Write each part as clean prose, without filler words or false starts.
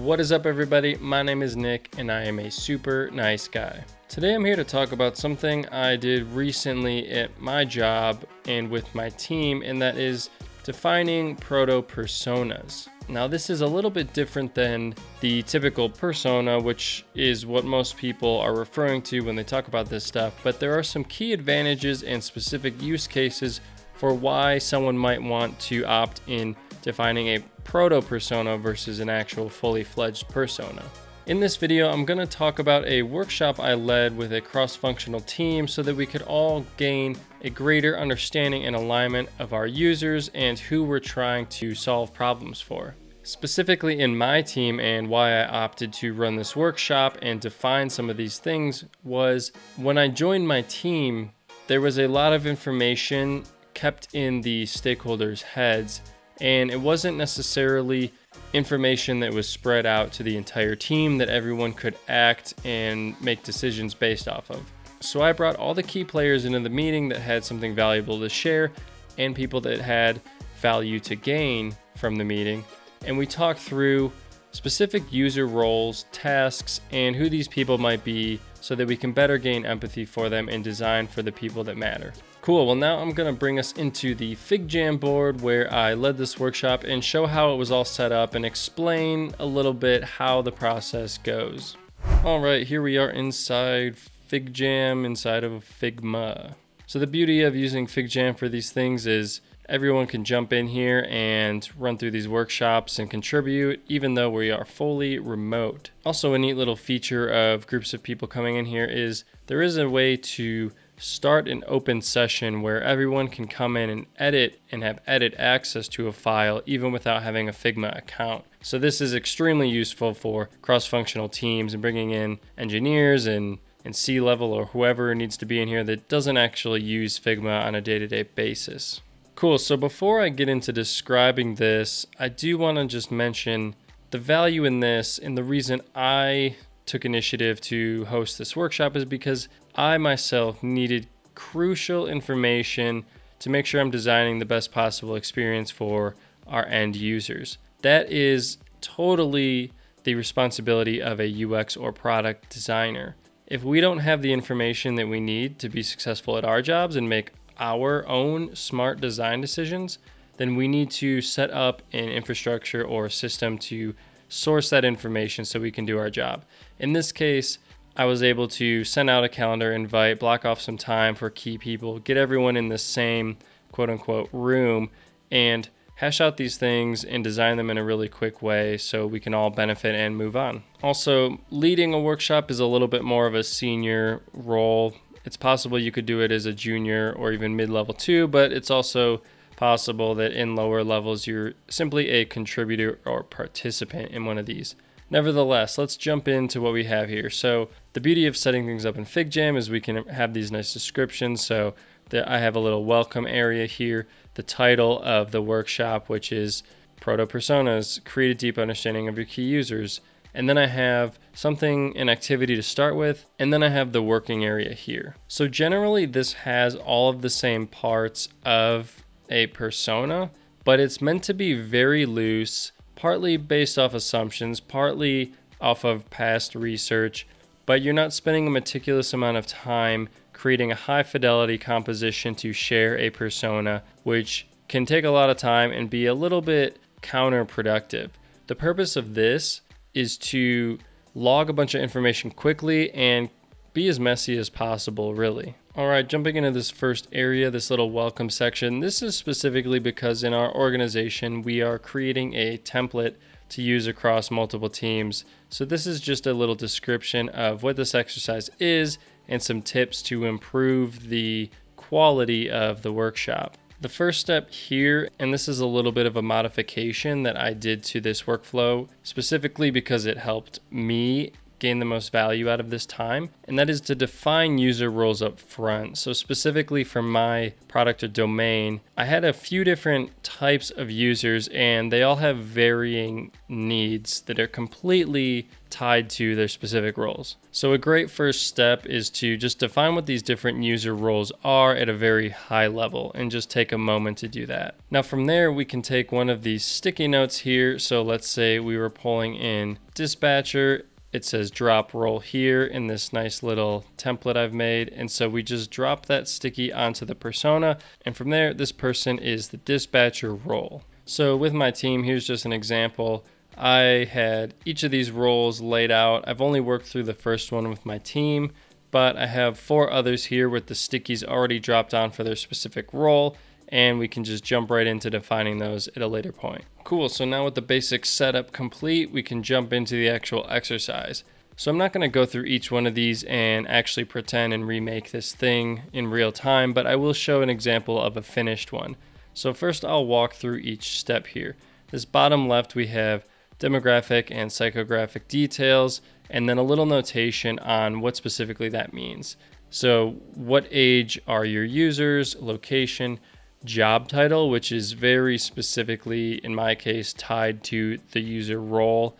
What is up, everybody? My name is Nick and I am a super nice guy. Today I'm here to talk about something I did recently at my job and with my team, and that is defining proto-personas. Now, this is a little bit different than the typical persona, which is what most people are referring to when they talk about this stuff, but there are some key advantages and specific use cases for why someone might want to opt in defining a proto-persona versus an actual fully fledged persona. In this video, I'm going to talk about a workshop I led with a cross-functional team so that we could all gain a greater understanding and alignment of our users and who we're trying to solve problems for. Specifically in my team, and why I opted to run this workshop and define some of these things, was when I joined my team, there was a lot of information kept in the stakeholders' heads, and it wasn't necessarily information that was spread out to the entire team that everyone could act and make decisions based off of. So I brought all the key players into the meeting that had something valuable to share and people that had value to gain from the meeting, and we talked through specific user roles, tasks, and who these people might be so that we can better gain empathy for them and design for the people that matter. Cool, well now I'm gonna bring us into the FigJam board where I led this workshop and show how it was all set up and explain a little bit how the process goes. All right, here we are inside FigJam, inside of Figma. So the beauty of using FigJam for these things is everyone can jump in here and run through these workshops and contribute, even though we are fully remote. Also, a neat little feature of groups of people coming in here is there is a way to start an open session where everyone can come in and edit and have edit access to a file even without having a Figma account. So this is extremely useful for cross-functional teams and bringing in engineers and C-level or whoever needs to be in here that doesn't actually use Figma on a day-to-day basis. Cool, so before I get into describing this, I do want to just mention the value in this, and the reason I took initiative to host this workshop is because I myself needed crucial information to make sure I'm designing the best possible experience for our end users. That is totally the responsibility of a UX or product designer. If we don't have the information that we need to be successful at our jobs and make our own smart design decisions, then we need to set up an infrastructure or a system to source that information so we can do our job. In this case, I was able to send out a calendar invite, block off some time for key people, get everyone in the same quote unquote room, and hash out these things and design them in a really quick way so we can all benefit and move on. Also, leading a workshop is a little bit more of a senior role. It's possible you could do it as a junior or even mid-level too, but it's also possible that in lower levels you're simply a contributor or participant in one of these. Nevertheless, let's jump into what we have here. So the beauty of setting things up in FigJam is we can have these nice descriptions. So I have a little welcome area here, the title of the workshop, which is Proto-Personas, create a deep understanding of your key users. And then I have something, an activity to start with, and then I have the working area here. So generally this has all of the same parts of a persona, but it's meant to be very loose, partly based off assumptions, partly off of past research, but you're not spending a meticulous amount of time creating a high fidelity composition to share a persona, which can take a lot of time and be a little bit counterproductive. The purpose of this is to log a bunch of information quickly and be as messy as possible, really. All right, jumping into this first area, this little welcome section. This is specifically because in our organization, we are creating a template to use across multiple teams. So this is just a little description of what this exercise is and some tips to improve the quality of the workshop. The first step here, and this is a little bit of a modification that I did to this workflow, specifically because it helped me gain the most value out of this time, and that is to define user roles up front. So specifically for my product or domain, I had a few different types of users, and they all have varying needs that are completely tied to their specific roles. So a great first step is to just define what these different user roles are at a very high level and just take a moment to do that. Now from there, we can take one of these sticky notes here. So let's say we were pulling in dispatcher. It says drop role here in this nice little template I've made. And so we just drop that sticky onto the persona. And from there, this person is the dispatcher role. So with my team, here's just an example. I had each of these roles laid out. I've only worked through the first one with my team, but I have 4 others here with the stickies already dropped on for their specific role, and we can just jump right into defining those at a later point. Cool, so now with the basic setup complete, we can jump into the actual exercise. So I'm not going to go through each one of these and actually pretend and remake this thing in real time, but I will show an example of a finished one. So first I'll walk through each step here. This bottom left we have demographic and psychographic details, and then a little notation on what specifically that means. So what age are your users, location, job title, which is very specifically, in my case, tied to the user role,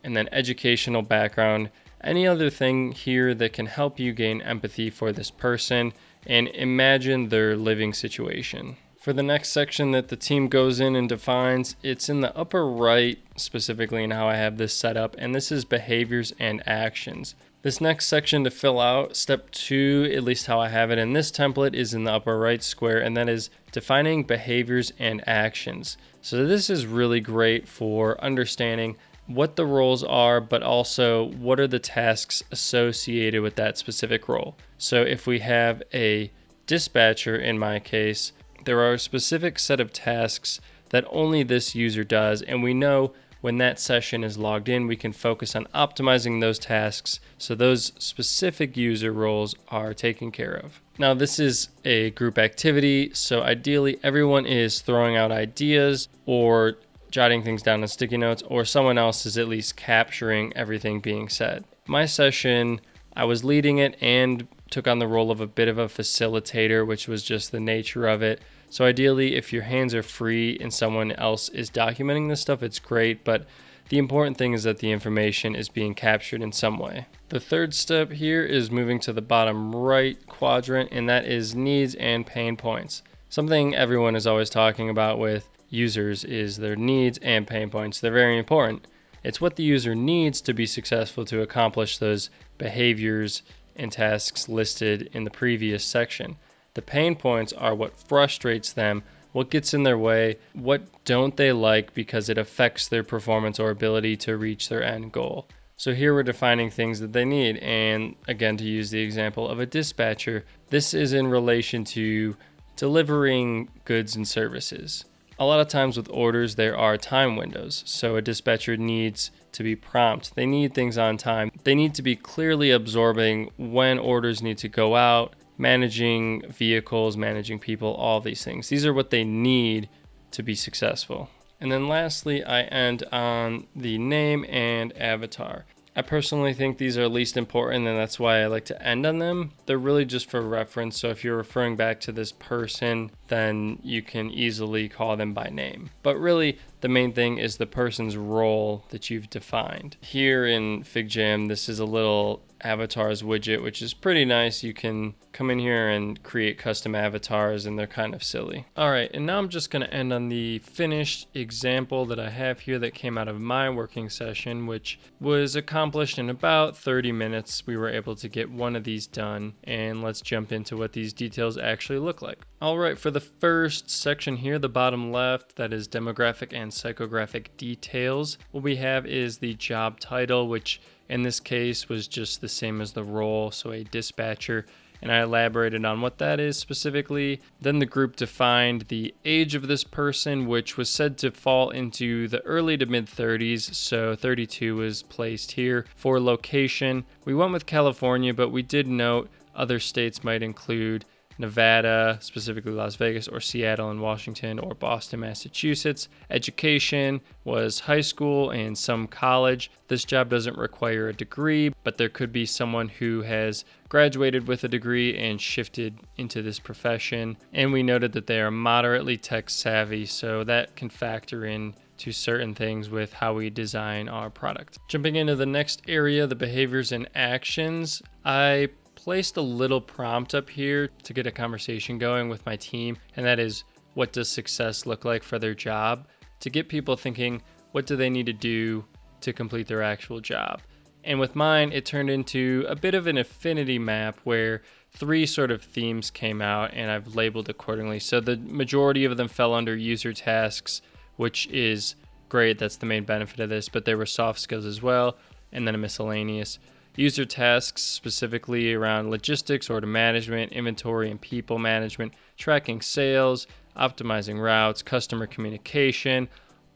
and then educational background, any other thing here that can help you gain empathy for this person and imagine their living situation. For the next section that the team goes in and defines, it's in the upper right, specifically in how I have this set up, and this is behaviors and actions. This next section to fill out, step 2, at least how I have it in this template, is in the upper right square, and that is defining behaviors and actions. So this is really great for understanding what the roles are, but also what are the tasks associated with that specific role. So if we have a dispatcher, in my case, there are a specific set of tasks that only this user does, and we know when that session is logged in, we can focus on optimizing those tasks so those specific user roles are taken care of. Now, this is a group activity, so ideally everyone is throwing out ideas or jotting things down on sticky notes, or someone else is at least capturing everything being said. My session, I was leading it and took on the role of a bit of a facilitator, which was just the nature of it. So ideally, if your hands are free and someone else is documenting this stuff, it's great, but the important thing is that the information is being captured in some way. The third step here is moving to the bottom right quadrant, and that is needs and pain points. Something everyone is always talking about with users is their needs and pain points. They're very important. It's what the user needs to be successful to accomplish those behaviors and tasks listed in the previous section. The pain points are what frustrates them, what gets in their way, what don't they like because it affects their performance or ability to reach their end goal. So here we're defining things that they need, and again, to use the example of a dispatcher, this is in relation to delivering goods and services. A lot of times with orders, there are time windows, so a dispatcher needs to be prompt. They need things on time. They need to be clearly absorbing when orders need to go out, managing vehicles, managing people, all these things. These are what they need to be successful. And then lastly, I end on the name and avatar. I personally think these are least important, and that's why I like to end on them. They're really just for reference, so if you're referring back to this person, then you can easily call them by name. But really, the main thing is the person's role that you've defined. Here in FigJam, this is a little avatars widget, which is pretty nice. You can come in here and create custom avatars, and they're kind of silly. All right, and now I'm just going to end on the finished example that I have here that came out of my working session, which was accomplished in about 30 minutes. We were able to get one of these done, and let's jump into what these details actually look like. All right, for the first section here, the bottom left, that is demographic and psychographic details. What we have is the job title, which in this case was just the same as the role, so a dispatcher, and I elaborated on what that is specifically. Then the group defined the age of this person, which was said to fall into the early to mid 30s, so 32 was placed here. For location, we went with California, but we did note other states might include Nevada, specifically Las Vegas, or Seattle and Washington, or Boston, Massachusetts. Education was high school and some college. This job doesn't require a degree, but there could be someone who has graduated with a degree and shifted into this profession. And we noted that they are moderately tech savvy, so that can factor in to certain things with how we design our product. Jumping into the next area, the behaviors and actions, I placed a little prompt up here to get a conversation going with my team, and that is, what does success look like for their job? To get people thinking, what do they need to do to complete their actual job? And with mine, it turned into a bit of an affinity map where 3 sort of themes came out, and I've labeled accordingly. So the majority of them fell under user tasks, which is great. That's the main benefit of this, but there were soft skills as well, and then a miscellaneous. User tasks specifically around logistics, order management, inventory and people management, tracking sales, optimizing routes, customer communication.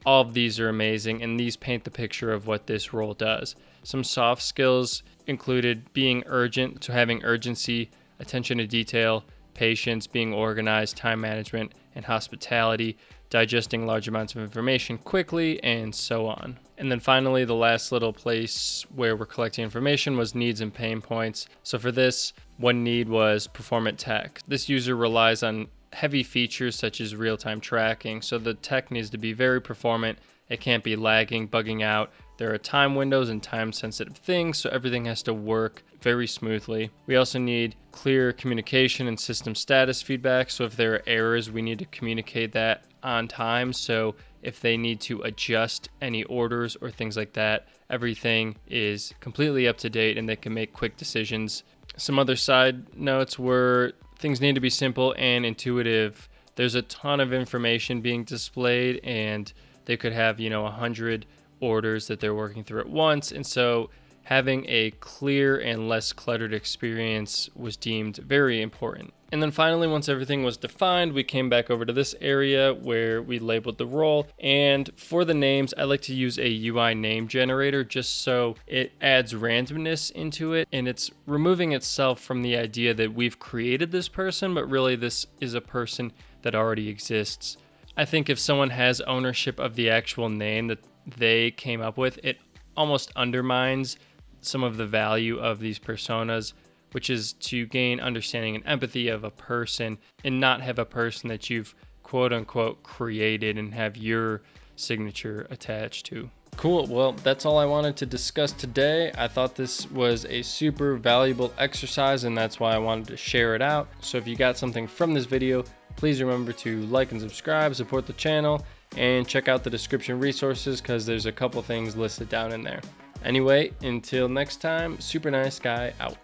All of these are amazing, and these paint the picture of what this role does. Some soft skills included being urgent, so having urgency, attention to detail, patience, being organized, time management, and hospitality, digesting large amounts of information quickly, and so on. And then finally, the last little place where we're collecting information was needs and pain points. So for this, one need was performant tech. This user relies on heavy features such as real-time tracking, so the tech needs to be very performant. It can't be lagging, bugging out. There are time windows and time-sensitive things, so everything has to work very smoothly. We also need clear communication and system status feedback, so if there are errors, we need to communicate that on time. So if they need to adjust any orders or things like that, everything is completely up to date and they can make quick decisions. Some other side notes were things need to be simple and intuitive. There's a ton of information being displayed, and they could have, 100 orders that they're working through at once. And so having a clear and less cluttered experience was deemed very important. And then finally, once everything was defined, we came back over to this area where we labeled the role. And for the names, I like to use a UI name generator just so it adds randomness into it. And it's removing itself from the idea that we've created this person, but really this is a person that already exists. I think if someone has ownership of the actual name that they came up with, it almost undermines some of the value of these personas, which is to gain understanding and empathy of a person and not have a person that you've quote unquote created and have your signature attached to. Cool. Well, that's all I wanted to discuss today. I thought this was a super valuable exercise, and that's why I wanted to share it out. So if you got something from this video, please remember to like and subscribe, support the channel, and check out the description resources because there's a couple things listed down in there. Anyway, until next time, super nice guy out.